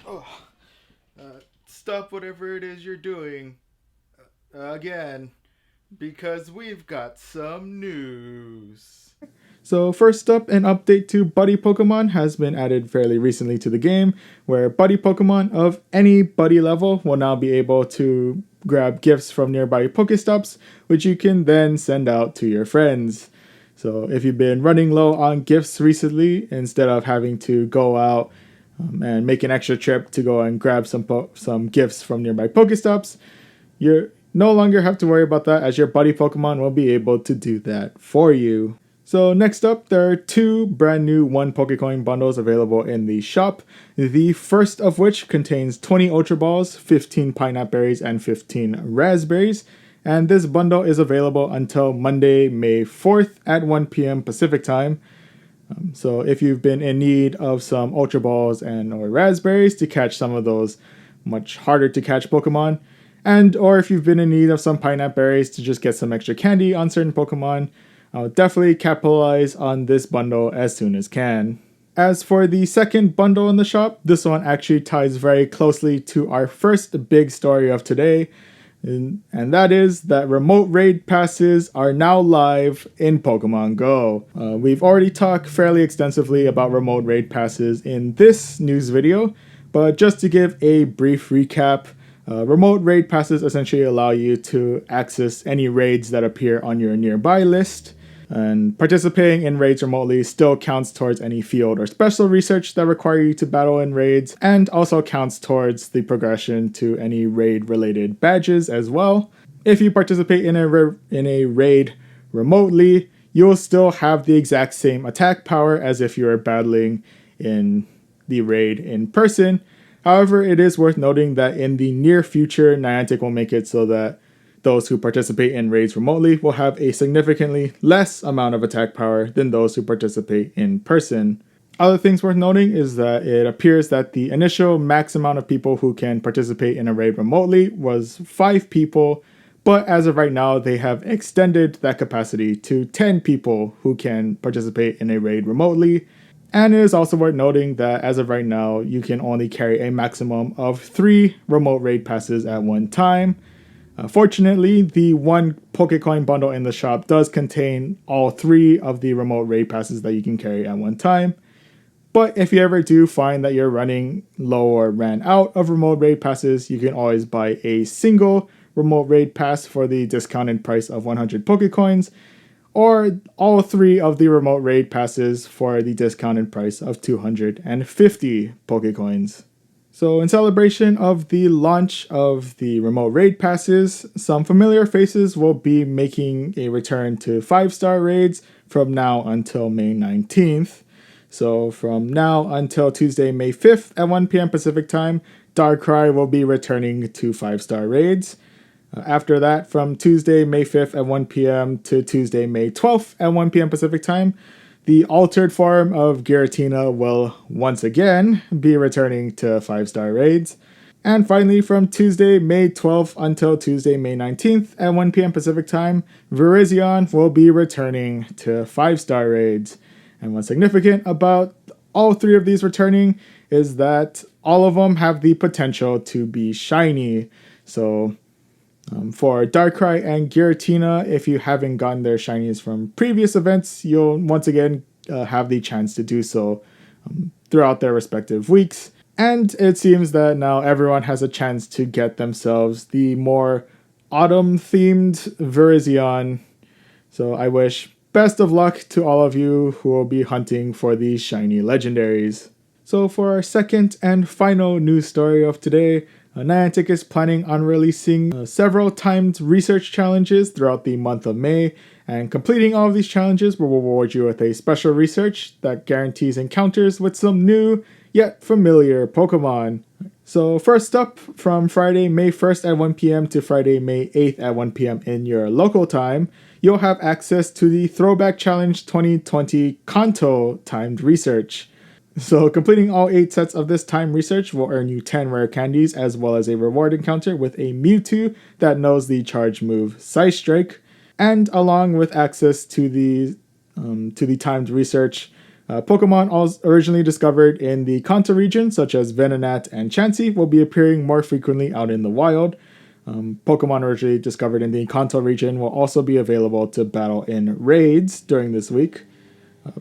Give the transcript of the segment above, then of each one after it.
Oh, stop whatever it is you're doing again, because we've got some news. So first up, an update to Buddy Pokemon has been added fairly recently to the game, where Buddy Pokemon of any Buddy level will now be able to grab gifts from nearby Pokestops, which you can then send out to your friends. So if you've been running low on gifts recently, instead of having to go out and make an extra trip to go and grab some gifts from nearby Pokestops, you no longer have to worry about that, as your Buddy Pokemon will be able to do that for you. So next up, there are two brand new 1 Pokecoin bundles available in the shop. The first of which contains 20 Ultra Balls, 15 Pineapple Berries, and 15 Raspberries. And this bundle is available until Monday, May 4th at 1 p.m. Pacific Time. So if you've been in need of some Ultra Balls and or Raspberries to catch some of those much harder to catch Pokemon, and or if you've been in need of some Pineapple Berries to just get some extra candy on certain Pokemon, I'll definitely capitalize on this bundle as soon as can. As for the second bundle in the shop, this one actually ties very closely to our first big story of today, and that is that remote raid passes are now live in Pokemon Go. We've already talked fairly extensively about remote raid passes in this news video, but just to give a brief recap, remote raid passes essentially allow you to access any raids that appear on your nearby list, and participating in raids remotely still counts towards any field or special research that require you to battle in raids, and also counts towards the progression to any raid related badges as well. If you participate in a raid remotely, you will still have the exact same attack power as if you were battling in the raid in person. However, it is worth noting that in the near future, Niantic will make it so that those who participate in raids remotely will have a significantly less amount of attack power than those who participate in person. Other things worth noting is that it appears that the initial max amount of people who can participate in a raid remotely was 5 people, but as of right now, they have extended that capacity to 10 people who can participate in a raid remotely. And it is also worth noting that as of right now, you can only carry a maximum of 3 remote raid passes at one time. Fortunately, the 1 Pokecoin bundle in the shop does contain all 3 of the remote raid passes that you can carry at one time. But if you ever do find that you're running low or ran out of remote raid passes, you can always buy a single remote raid pass for the discounted price of 100 Pokecoins, or all 3 of the remote raid passes for the discounted price of 250 Pokecoins. So in celebration of the launch of the remote raid passes, some familiar faces will be making a return to 5-star raids from now until May 19th. So from now until Tuesday, May 5th at 1 p.m. Pacific Time, Darkrai will be returning to 5-star raids. After that, from Tuesday, May 5th at 1 p.m. to Tuesday, May 12th at 1 p.m. Pacific Time, the altered form of Giratina will once again be returning to 5-star raids. And finally, from Tuesday, May 12th until Tuesday, May 19th at 1 p.m. Pacific Time, Virizion will be returning to 5-star raids. And what's significant about all 3 of these returning is that all of them have the potential to be shiny. So for Darkrai and Giratina, if you haven't gotten their shinies from previous events, you'll once again have the chance to do so throughout their respective weeks. And it seems that now everyone has a chance to get themselves the more autumn-themed Virizion. So I wish best of luck to all of you who will be hunting for these shiny legendaries. So for our second and final news story of today, Niantic is planning on releasing several timed research challenges throughout the month of May, and completing all of these challenges will reward you with a special research that guarantees encounters with some new yet familiar Pokemon. So first up, from Friday, May 1st at 1 p.m. to Friday, May 8th at 1 p.m. in your local time, you'll have access to the Throwback Challenge 2020 Kanto timed research. So completing all 8 sets of this time research will earn you 10 rare candies, as well as a reward encounter with a Mewtwo that knows the charge move Psy Strike, and along with access to the timed research, Pokemon originally discovered in the Kanto region, such as Venonat and Chansey, will be appearing more frequently out in the wild. Pokemon originally discovered in the Kanto region will also be available to battle in raids during this week.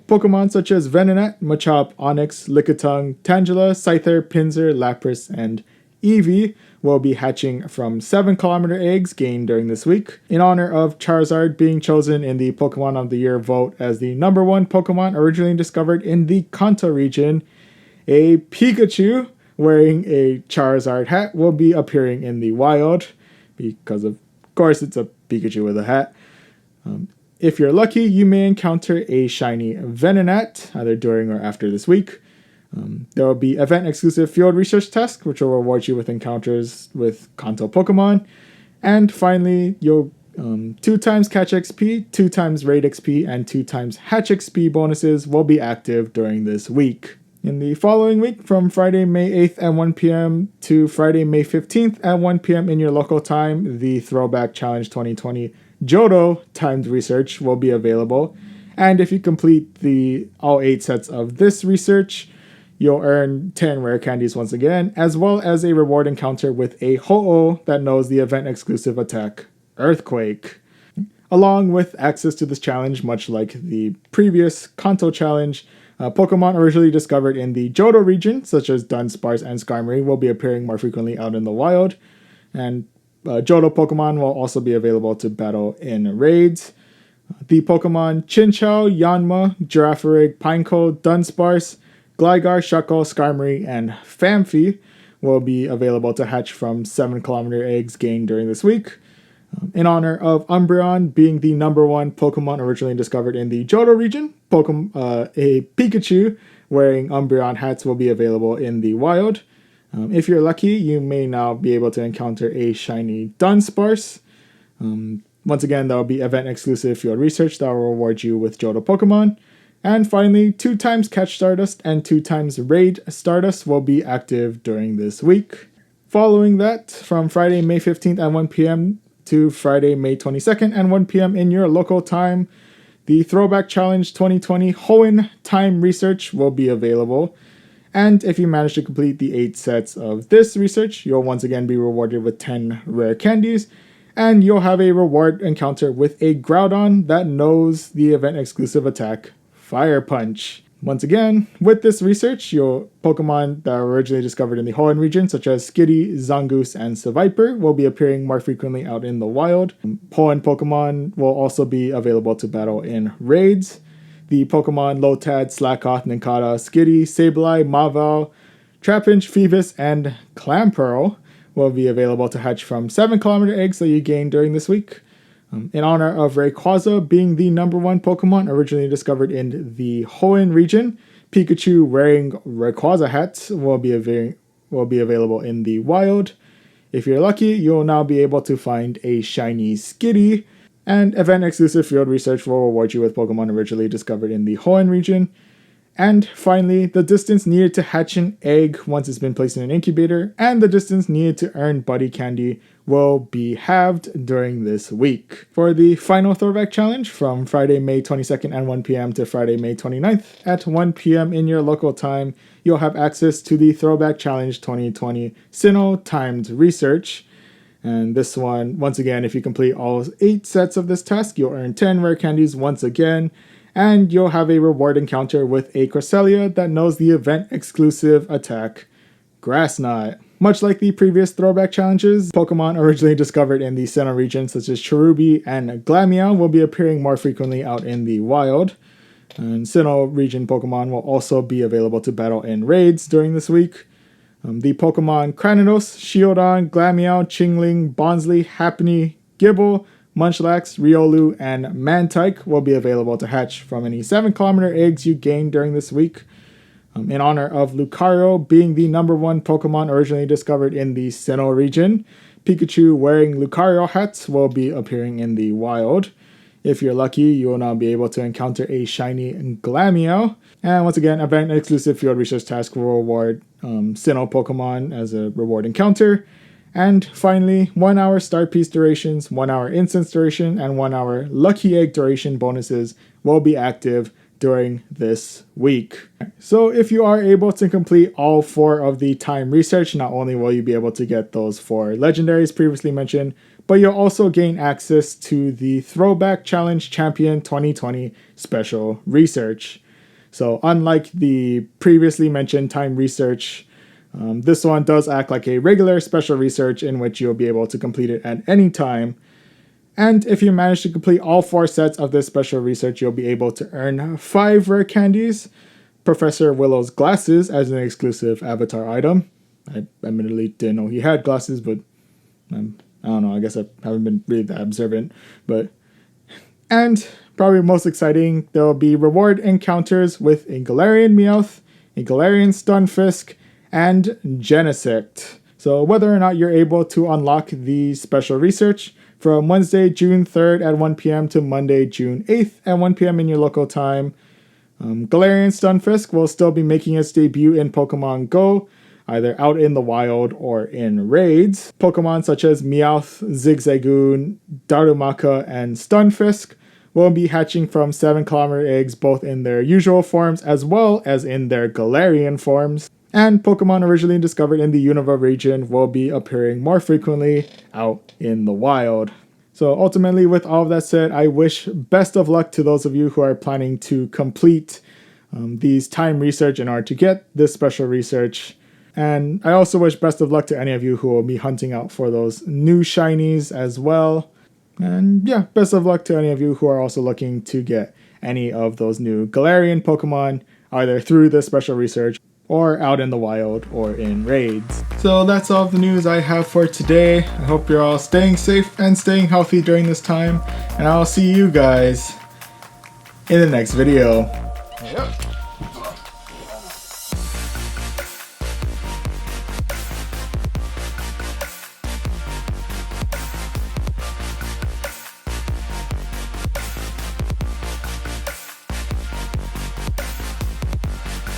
Pokemon such as Venonat, Machop, Onix, Lickitung, Tangela, Scyther, Pinsir, Lapras, and Eevee will be hatching from 7-kilometer eggs gained during this week. In honor of Charizard being chosen in the Pokemon of the Year vote as the #1 Pokemon originally discovered in the Kanto region, a Pikachu wearing a Charizard hat will be appearing in the wild because of course it's a Pikachu with a hat. If you're lucky, you may encounter a shiny Venonat either during or after this week. There will be event-exclusive field research tasks, which will reward you with encounters with Kanto Pokemon. And finally, you'll 2 times Catch XP, 2 times Raid XP, and 2 times Hatch XP bonuses will be active during this week. In the following week, from Friday, May 8th at 1 p.m. to Friday, May 15th at 1 p.m. in your local time, the Throwback Challenge 2020 Johto timed research will be available. And if you complete all 8 sets of this research, you'll earn 10 rare candies once again, as well as a reward encounter with a Ho-Oh that knows the event-exclusive attack, Earthquake. Along with access to this challenge, much like the previous Kanto challenge, Pokemon originally discovered in the Johto region, such as Dunsparce and Skarmory, will be appearing more frequently out in the wild. And Johto Pokemon will also be available to battle in raids. The Pokemon Chinchou, Yanma, Girafarig, Pineco, Dunsparce, Gligar, Shuckle, Skarmory, and Phanpy will be available to hatch from 7-kilometer eggs gained during this week. In honor of Umbreon being the #1 Pokemon originally discovered in the Johto region, a Pikachu wearing Umbreon hats will be available in the wild. If you're lucky, you may now be able to encounter a shiny Dunsparce. Once again, there will be event-exclusive field research that will reward you with Johto Pokemon. And finally, 2 times Catch Stardust and 2 times Raid Stardust will be active during this week. Following that, from Friday, May 15th at 1 p.m. to Friday, May 22nd at 1 p.m. in your local time, the Throwback Challenge 2020 Hoenn time research will be available. And if you manage to complete the 8 sets of this research, you'll once again be rewarded with 10 rare candies, and you'll have a reward encounter with a Groudon that knows the event-exclusive attack, Fire Punch. Once again, with this research, your Pokemon that were originally discovered in the Hoenn region, such as Skitty, Zangoose, and Seviper, will be appearing more frequently out in the wild. Hoenn Pokemon will also be available to battle in raids. The Pokemon Lotad, Slakoth, Nincada, Skitty, Sableye, Maval, Trapinch, Phoebus, and Clamperl will be available to hatch from 7-kilometer eggs that you gain during this week. In honor of Rayquaza being the #1 Pokemon originally discovered in the Hoenn region, Pikachu wearing Rayquaza hats will be available in the wild. If you're lucky, you'll now be able to find a shiny Skitty, and event-exclusive field research will reward you with Pokemon originally discovered in the Hoenn region. And finally, the distance needed to hatch an egg once it's been placed in an incubator, and the distance needed to earn Buddy Candy will be halved during this week. For the final Throwback Challenge, from Friday, May 22nd at 1 p.m. to Friday, May 29th at 1 p.m. in your local time, you'll have access to the Throwback Challenge 2020 Sinnoh timed research. And this one, once again, if you complete all 8 sets of this task, you'll earn 10 rare candies once again, and you'll have a reward encounter with a Cresselia that knows the event-exclusive attack, Grass Knot. Much like the previous Throwback Challenges, Pokemon originally discovered in the Sinnoh region, such as Cherubi and Glameow, will be appearing more frequently out in the wild. And Sinnoh region Pokemon will also be available to battle in raids during this week. The Pokemon Cranidos, Shieldon, Glameow, Chingling, Bonsly, Happiny, Gibble, Munchlax, Riolu, and Mantike will be available to hatch from any 7-kilometer eggs you gain during this week. In honor of Lucario being the #1 Pokemon originally discovered in the Sinnoh region, Pikachu wearing Lucario hats will be appearing in the wild. If you're lucky, you will now be able to encounter a shiny Glameow. And once again, event-exclusive field research task will reward Sinnoh Pokemon as a reward encounter. And finally, 1 hour Star Piece durations, 1 hour Instance duration, and 1 hour Lucky Egg duration bonuses will be active during this week. So if you are able to complete all 4 of the time research, not only will you be able to get those 4 legendaries previously mentioned, but you'll also gain access to the Throwback Challenge Champion 2020 special research. So unlike the previously mentioned time research, this one does act like a regular special research in which you'll be able to complete it at any time. And if you manage to complete all 4 sets of this special research, you'll be able to earn 5 rare candies, Professor Willow's glasses as an exclusive avatar item. I admittedly didn't know he had glasses, but I don't know, I guess I haven't been really that observant. And probably most exciting, there will be reward encounters with a Galarian Meowth, a Galarian Stunfisk, and Genesect. So whether or not you're able to unlock the special research, from Wednesday, June 3rd at 1 p.m. to Monday, June 8th at 1 p.m. in your local time, Galarian Stunfisk will still be making its debut in Pokemon Go, either out in the wild or in raids. Pokemon such as Meowth, Zigzagoon, Darumaka, and Stunfisk will be hatching from 7-kilometer eggs both in their usual forms as well as in their Galarian forms. And Pokemon originally discovered in the Unova region will be appearing more frequently out in the wild. So ultimately, with all of that said, I wish best of luck to those of you who are planning to complete these time research in order to get this special research. And I also wish best of luck to any of you who will be hunting out for those new shinies as well. And yeah, best of luck to any of you who are also looking to get any of those new Galarian Pokemon, either through this special research or out in the wild or in raids. So that's all the news I have for today. I hope you're all staying safe and staying healthy during this time, and I'll see you guys in the next video. Yep.